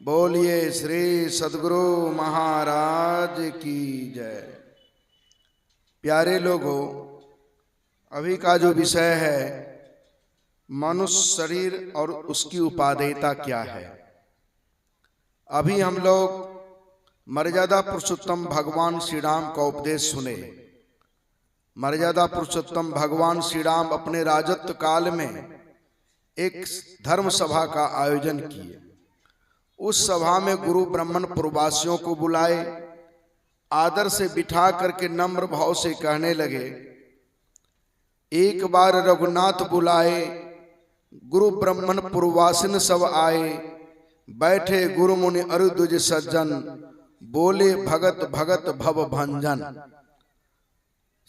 बोलिए श्री सद्गुरु महाराज की जय। प्यारे लोगों, अभी का जो विषय है मनुष्य शरीर और उसकी उपादेयता क्या है। अभी हम लोग मर्यादा पुरुषोत्तम भगवान श्री राम का उपदेश सुने। मर्यादा पुरुषोत्तम भगवान श्री राम अपने राजत्व काल में एक धर्म सभा का आयोजन किए। उस सभा में गुरु ब्राह्मण पुरवासियों को बुलाए, आदर से बिठा करके नम्र भाव से कहने लगे, एक बार रघुनाथ बुलाए, गुरु ब्राह्मण पुरवासिन सब आए, बैठे गुरु मुनि अरु द्विज सज्जन, बोले भगत भगत भव भंजन।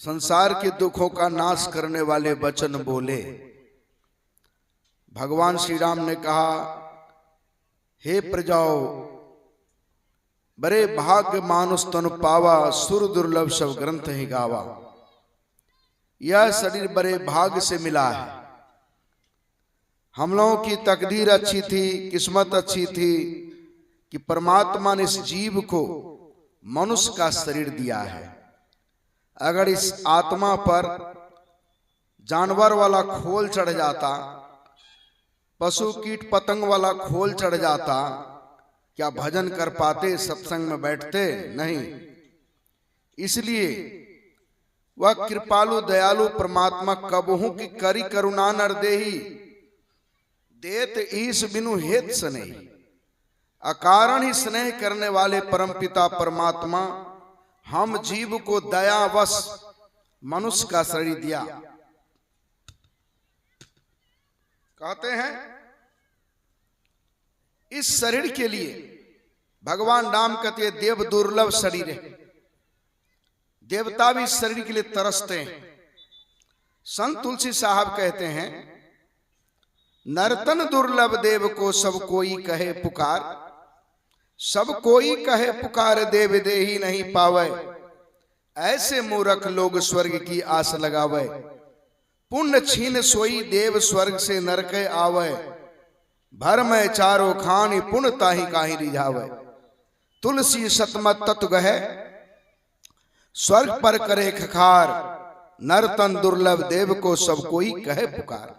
संसार के दुखों का नाश करने वाले वचन बोले। भगवान श्री राम ने कहा, हे प्रजाओ, बड़े भाग्य मानुष तनु पावा, सुर दुर्लभ सब ग्रंथ ही गावा। यह शरीर बड़े भाग्य से मिला है। हम लोगों की तकदीर अच्छी थी, किस्मत अच्छी थी कि परमात्मा ने इस जीव को मनुष्य का शरीर दिया है। अगर इस आत्मा पर जानवर वाला खोल चढ़ जाता, पशु कीट पतंग वाला खोल चढ़ जाता, क्या भजन कर पाते, सत्संग में बैठते? नहीं। इसलिए वह कृपालु दयालु परमात्मा कबहू की करी करुणा नर देही, देत ईश बिनु हेत स्नेही। अकारण ही स्नेह करने वाले परमपिता परमात्मा हम जीव को दयावश मनुष्य का शरीर दिया। कहते हैं इस शरीर के लिए भगवान राम कहते हैं देव दुर्लभ शरीर है। देवता भी इस शरीर के लिए तरसते हैं। संत तुलसी साहब कहते हैं, नर्तन दुर्लभ देव को सब कोई कहे पुकार, सब कोई कहे पुकार देव देही नहीं पावे, ऐसे मूर्ख लोग स्वर्ग की आस लगावे। पुण्य छीन सोई देव स्वर्ग से नरक आवे, भर में चारों खानी पुण्य ताही काहि रिझावे। तुलसी सतमत तत्व गहे, स्वर्ग पर करे खखार, नरतन दुर्लभ देव को सब कोई कहे पुकार।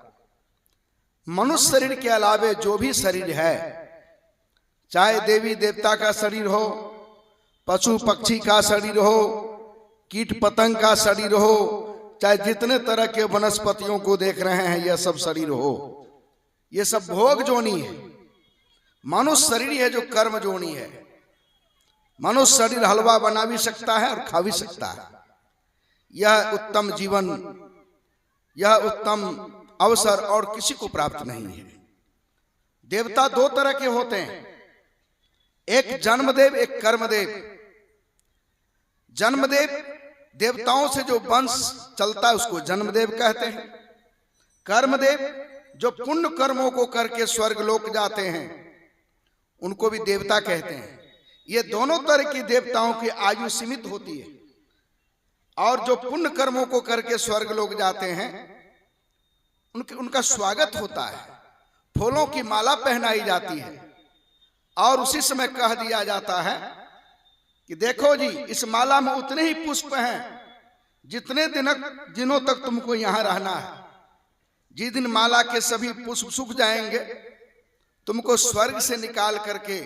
मनुष्य शरीर के अलावे जो भी शरीर है, चाहे देवी देवता का शरीर हो, पशु पक्षी का शरीर हो, कीट पतंग का शरीर हो, चाहे जितने तरह के वनस्पतियों को देख रहे हैं, यह सब शरीर हो, ये सब भोग जोनी है। मनुष्य शरीर है जो कर्म जोनी है। मनुष्य शरीर हलवा बना भी सकता है और खा भी सकता है। यह उत्तम जीवन, यह उत्तम अवसर और किसी को प्राप्त नहीं है। देवता दो तरह के होते हैं, एक जन्मदेव, एक कर्मदेव। जन्मदेव देवताओं से जो वंश चलता है उसको जन्मदेव कहते हैं। कर्मदेव जो पुण्य कर्मों को करके स्वर्ग लोक जाते हैं उनको भी देवता कहते हैं। ये दोनों तरह की देवताओं की आयु सीमित होती है, और जो पुण्य कर्मों को करके स्वर्ग लोक जाते हैं उनका स्वागत होता है, फूलों की माला पहनाई जाती है, और उसी समय कह दिया जाता है कि देखो जी, इस माला में उतने ही पुष्प हैं जितने दिनों तक तुमको यहां रहना है। जिस दिन माला के सभी पुष्प सूख जाएंगे, तुमको स्वर्ग से निकाल करके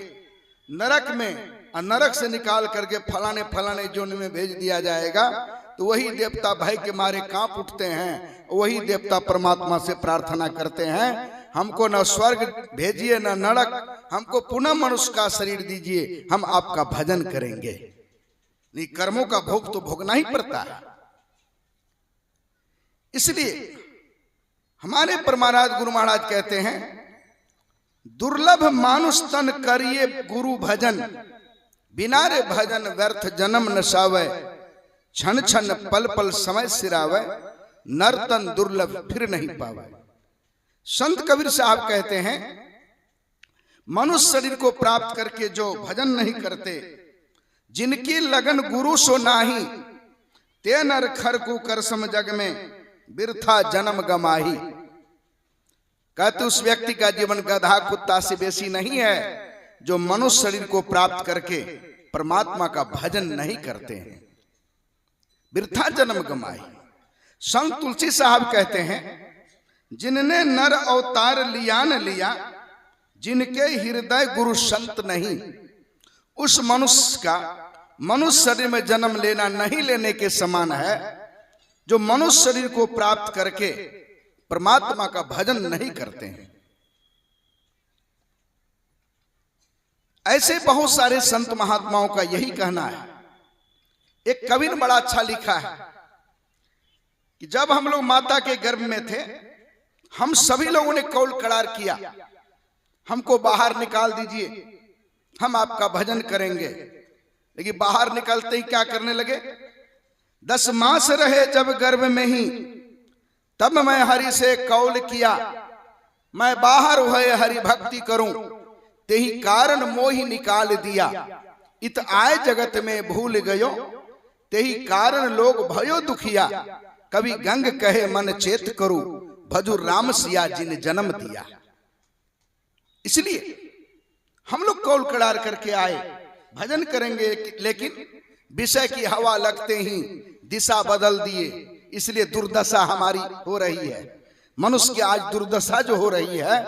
नरक में, और नरक से निकाल करके फलाने फलाने जोन में भेज दिया जाएगा। तो वही देवता भय के मारे कांप उठते हैं, वही देवता परमात्मा से प्रार्थना करते हैं, हमको न स्वर्ग भेजिए न नरक, हमको पुनः मनुष्य का शरीर दीजिए, हम आपका भजन करेंगे। नहीं, कर्मों का भोग तो भोगना ही पड़ता है। इसलिए हमारे परमाराज गुरु महाराज कहते हैं, दुर्लभ मानुष तन करिए गुरु भजन, बिना रे भजन व्यर्थ जन्म नसावे, क्षण क्षण पल पल समय सिरावे, नर्तन दुर्लभ फिर नहीं पावे। संत कबीर साहब कहते हैं, मनुष्य शरीर को प्राप्त करके जो भजन नहीं करते, जिनकी लगन गुरु सो नाही, ते नर खर को कर सम जग में, बिरथा जन्म गमाही। कहते उस व्यक्ति का जीवन गधा कुत्ता से बेसी नहीं है जो मनुष्य शरीर को प्राप्त करके परमात्मा का भजन नहीं करते हैं, वृथा जन्म गमाई। संत तुलसी साहब कहते हैं, जिनने नर अवतार लिया न लिया, जिनके हृदय गुरु संत नहीं, उस मनुष्य का मनुष्य शरीर में जन्म लेना नहीं लेने के समान है, जो मनुष्य शरीर को प्राप्त करके परमात्मा का भजन नहीं करते हैं। ऐसे बहुत सारे संत महात्माओं का यही कहना है। एक कवि ने बड़ा अच्छा लिखा है कि जब हम लोग माता के गर्भ में थे, हम सभी लोगों ने कौल करार किया, हमको बाहर निकाल दीजिए, हम आपका भजन करेंगे। लेकिन बाहर निकलते ही क्या करने लगे, 10 मास रहे जब गर्भ में ही, तब मैं हरि से कौल किया, मैं बाहर हुए हरि भक्ति करूं, तेही कारण मोहि निकाल दिया, इत आए जगत में भूल गयो, तेही कारण लोग भयो दुखिया, कभी गंग कहे मन चेत करूं, भजु राम सिया जिन जन्म दिया। इसलिए हम लोग कौल करार करके आए, भजन करेंगे, लेकिन विषय की हवा लगते ही दिशा बदल दिए, इसलिए दुर्दशा हमारी हो रही है। मनुष्य की आज दुर्दशा जो हो रही है,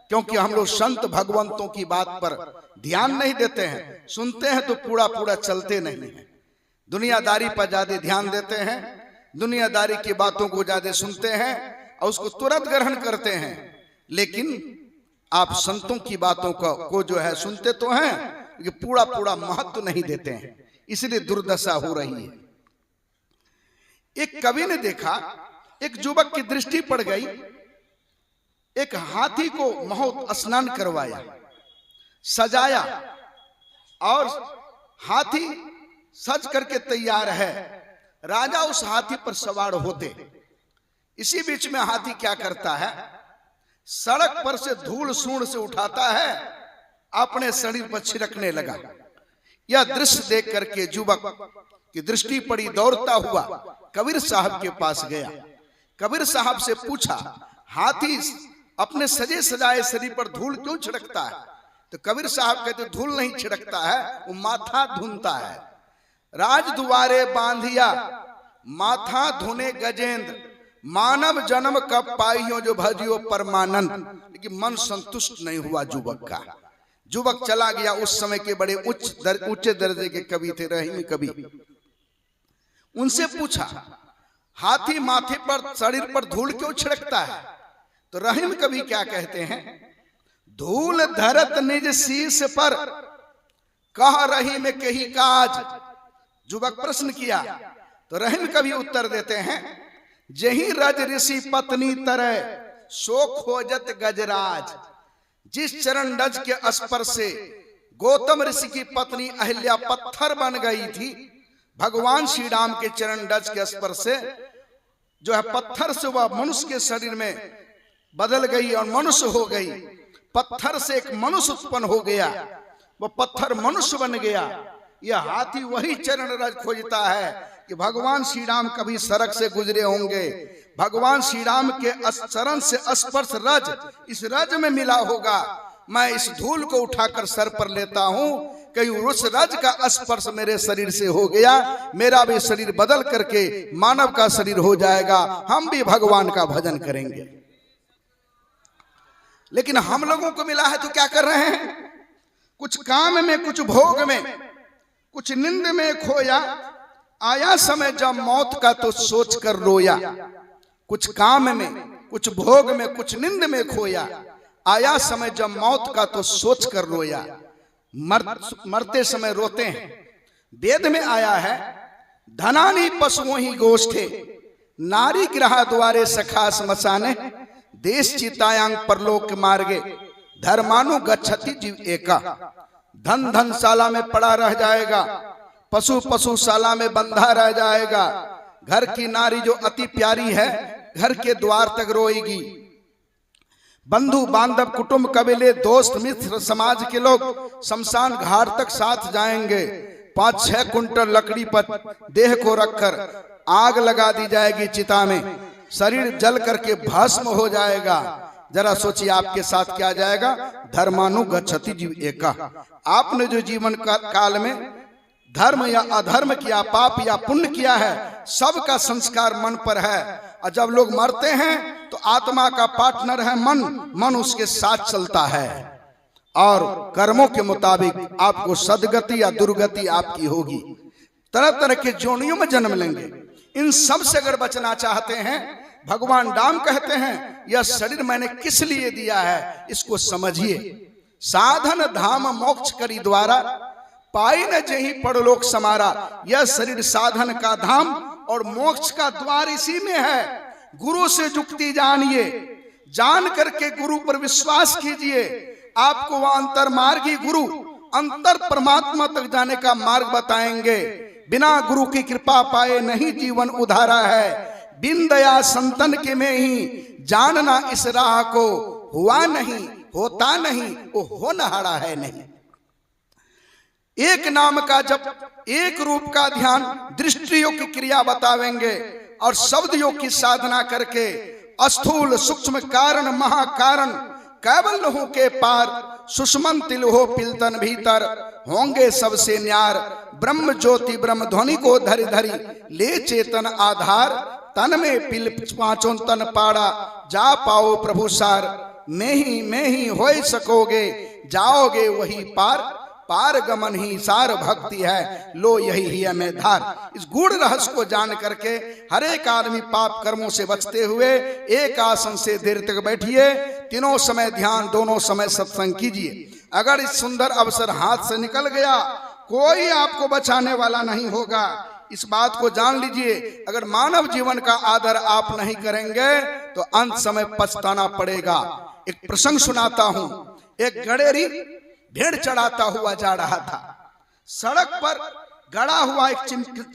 क्योंकि हम लोग संत भगवंतों की बात पर ध्यान नहीं देते हैं, सुनते हैं तो पूरा पूरा चलते नहीं है, दुनियादारी पर ज्यादा ध्यान देते हैं, दुनियादारी की बातों को ज्यादा सुनते हैं और उसको तुरंत ग्रहण करते हैं। लेकिन आप संतों की बातों को जो है सुनते तो हैं, कि पूरा पूरा महत्व नहीं देते हैं, इसलिए दुर्दशा हो रही है। एक कवि ने देखा, एक युवक की दृष्टि पड़ गई, एक हाथी को महोत स्नान करवाया, सजाया, और हाथी सज करके तैयार है, राजा उस हाथी पर सवार होते। इसी बीच में हाथी क्या करता है, सड़क पर से धूल सूंड से उठाता है, अपने शरीर पर छिड़कने लगा। यह दृश्य देख करके युवक की दृष्टि पड़ी, दौड़ता हुआ कबीर साहब के पास गया। कबीर साहब से पूछा, हाथी अपने सजे सजाए शरीर पर धूल क्यों छिड़कता है? तो कबीर साहब कहते, धूल नहीं छिड़कता है, वो माथा धुनता है। राज दुआरे बांधिया माथा धुने गजेंद्र, मानव जन्म कब पाइयो जो भजियो परमानंद। लेकिन मन संतुष्ट नहीं हुआ युवक का। युवक चला गया। उस समय के बड़े उच्च दर्जे के कवि थे, रहीम कवि। उनसे पूछा, हाथी माथे पर शरीर पर धूल क्यों छिड़कता है? तो रहीम कवि क्या कहते हैं, धूल धरत निज शीश पर, कह रहीम कही काज। युवक प्रश्न किया तो रहीम कवि उत्तर देते हैं, जही रज ऋषि पत्नी तरह सो खोजत गजराज। जिस चरण रज के स्पर्श से गौतम ऋषि की पत्नी अहिल्या पत्थर बन गई थी, भगवान श्री राम के चरण रज के स्पर्श से जो है पत्थर से वह मनुष्य के शरीर में बदल गई और मनुष्य हो गई। पत्थर से एक मनुष्य उत्पन्न हो गया, वह पत्थर मनुष्य बन गया। यह हाथी वही चरण रज खोजता है कि भगवान श्री राम कभी सड़क से गुजरे होंगे, भगवान श्री राम के चरण से स्पर्श रज इस रज में मिला होगा। मैं इस धूल को उठाकर सर पर लेता हूं, कहीं उस रज का स्पर्श मेरे शरीर से हो गया, मेरा भी शरीर बदल करके मानव का शरीर हो जाएगा, हम भी भगवान का भजन करेंगे। लेकिन हम लोगों को मिला है तो क्या कर रहे हैं, कुछ काम में, कुछ भोग में, कुछ नींद में खोया। आया समय जब मौत का तो सोच कर रोया। कुछ काम में, कुछ भोग में, कुछ नींद में खोया। आया समय जब मौत का तो सोच कर रोया। मरते समय रोते हैं। वेद में आया है, धनानी पशुओं ही गोष्ठे, नारी ग्रह द्वारे सखा स्मशाने, देश चितायांग परलोक मार्गे, धर्मानु गच्छति जीव एका। धन धनशाला में पड़ा रह जाएगा, पशु पशुशाला में बंधा रह जाएगा। घर की नारी जो अति प्यारी है, घर के द्वार तक रोएगी। बंधु बांधव कुटुंब कबीले दोस्त मित्र समाज के लोग शमशान घाट तक साथ जाएंगे। 5-6 कुंटल लकड़ी पर देह को रखकर आग लगा दी जाएगी चिता में, शरीर जल करके भस्म हो जाएगा। जरा सोचिए आपके साथ क्या जाएगा। धर्मानुगच्छति जीव एका। आपने जो जीवन काल में धर्म या अधर्म किया, पाप या पुण्य किया है, सबका संस्कार मन पर है। और जब लोग मरते हैं तो आत्मा का पार्टनर है मन, मन उसके साथ चलता है और कर्मों के मुताबिक आपको सदगति या दुर्गति आपकी होगी। तरह तरह के जोनियों में जन्म लेंगे। इन सब से अगर बचना चाहते हैं, भगवान राम कहते हैं यह शरीर मैंने किस लिए दिया है, इसको समझिए। साधन धाम मोक्ष करी द्वारा, पाई न जही परलोक समारा। यह शरीर साधन का धाम और मोक्ष का द्वार इसी में है। गुरु से जुक्ति जानिए, जान करके गुरु पर विश्वास कीजिए। आपको वह अंतर मार्गी गुरु अंतर परमात्मा तक जाने का मार्ग बताएंगे। बिना गुरु की कृपा पाए नहीं जीवन उधारा है। बिन दया संतन के में ही जानना इस राह को, हुआ नहीं होता नहीं वो होनहारा है नहीं। एक नाम का जप, एक रूप का ध्यान, दृष्टि योग की क्रिया बतावेंगे और शब्द योग की साधना करके स्थूल सूक्ष्म कारण महाकारण केवल हो के पार, सुषमन तिल हो पिलतन भीतर, होंगे सबसे न्यार। ब्रह्म ज्योति ब्रह्म ध्वनि को धरि धरि ले चेतन आधार। तन में पिल पांचों तन पाड़ा, जा पाओ प्रभु सार। में ही होए सकोगे, जाओगे वही पार। पार गमन ही सार भक्ति है, लो यही ही में धार। इस गूढ़ रहस्य को जान करके हर एक आदमी पाप कर्मों से बचते हुए एक आसन से देर तक बैठिए। तीनों समय ध्यान, दोनों समय सत्संग कीजिए। अगर इस सुंदर अवसर हाथ से निकल गया, कोई आपको बचाने वाला नहीं होगा। इस बात को जान लीजिए। अगर मानव जीवन का आदर आप नहीं करेंगे तो अंत समय पछताना पड़ेगा। एक प्रसंग सुनाता हूं। एक गडेरी भेड़ चढ़ाता हुआ जा रहा था। सड़क पर गड़ा हुआ एक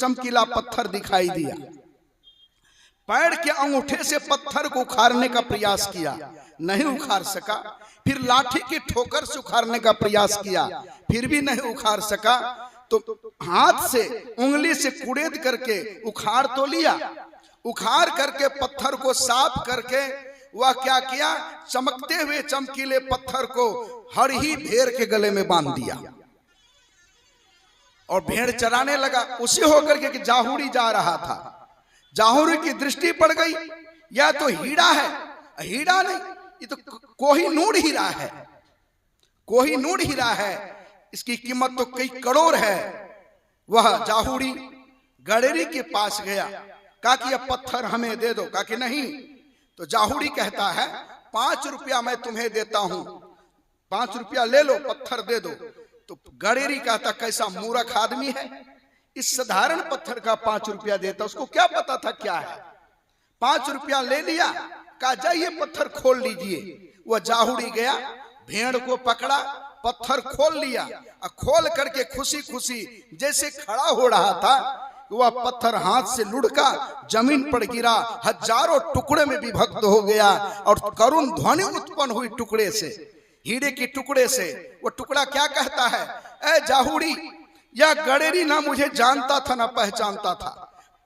चमकीला पत्थर दिखाई दिया। पैर के अंगूठे से पत्थर को उखाड़ने का प्रयास किया, नहीं उखाड़ सका। फिर लाठी की ठोकर से उखाड़ने का प्रयास किया, फिर भी नहीं उखाड़ सका। तो हाथ से उंगली से कुड़ेद करके उखाड़ तो लिया। उखाड़ करके पत्थर को साफ करके वह क्या किया, चमकते हुए चमकीले पत्थर को हर ही भेड़ के गले में बांध दिया और भेड़ चराने लगा। उसे होकर के जाहुरी जा रहा था। जाहुरी की दृष्टि पड़ गई, यह तो हीरा है। हीरा नहीं, ये तो कोहिनूर हीरा है। कोहिनूर हीरा है, इसकी कीमत तो कई करोड़ है। वह जाहुरी गडेरी के पास गया, कहा कि यह पत्थर हमें दे दो। कहा कि नहीं। तो जाहुरी कहता है 5 रुपया मैं तुम्हें देता हूं, 5 रुपया ले लो, पत्थर दे दो। तो गडेरी कहता कैसा मूर्ख आदमी है, इस साधारण पत्थर का 5 रुपया देता। उसको क्या पता था क्या है। 5 रुपया ले लिया, कहा जाइए पत्थर खोल लीजिए। वह जाहुरी गया, भेड़ को पकड़ा, पत्थर खोल लिया और खोल करके खुशी खुशी जैसे खड़ा हो रहा था, वह पत्थर हाथ से लुढ़का जमीन पर गिरा, हजारों टुकड़े में विभक्त हो गया और करुण ध्वनि उत्पन्न हुई टुकड़े से, हीरे के टुकड़े से। वो टुकड़ा क्या कहता है, ऐ जाहुरी, यह गडेरी ना मुझे जानता था ना पहचानता था।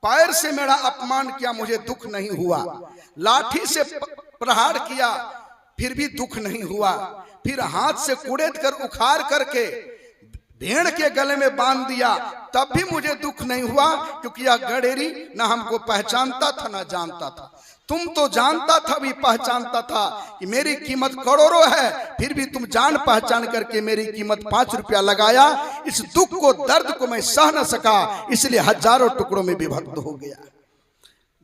पैर से मेरा अपमान किया, मुझे दुख नहीं हुआ। लाठी से प्रहार किया, फिर भी दुख नहीं हुआ। फिर हाथ से कुड़ेद कर उखाड़ करके भेड़ के गले में बांध दिया, तब भी मुझे दुख नहीं हुआ, क्योंकि यह गडेरी ना हमको पहचानता था ना जानता था। तुम तो जानता था भी पहचानता था कि मेरी कीमत करोड़ों है, फिर भी तुम जान पहचान करके मेरी कीमत 5 रुपया लगाया। इस दुख को, दर्द को मैं सह न सका, इसलिए हजारों टुकड़ों में विभक्त हो गया।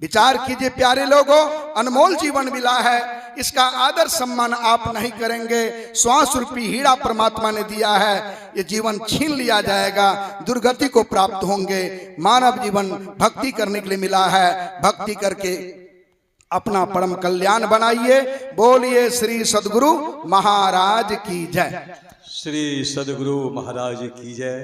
विचार कीजिए प्यारे लोगों, अनमोल जीवन मिला है, इसका आदर सम्मान आप नहीं करेंगे। श्वास रूपी हीरा परमात्मा ने दिया है, ये जीवन छीन लिया जाएगा, दुर्गति को प्राप्त होंगे। मानव जीवन भक्ति करने के लिए मिला है, भक्ति करके अपना परम कल्याण बनाइए। बोलिए श्री सद्गुरु महाराज की जय। श्री सद्गुरु महाराज की जय।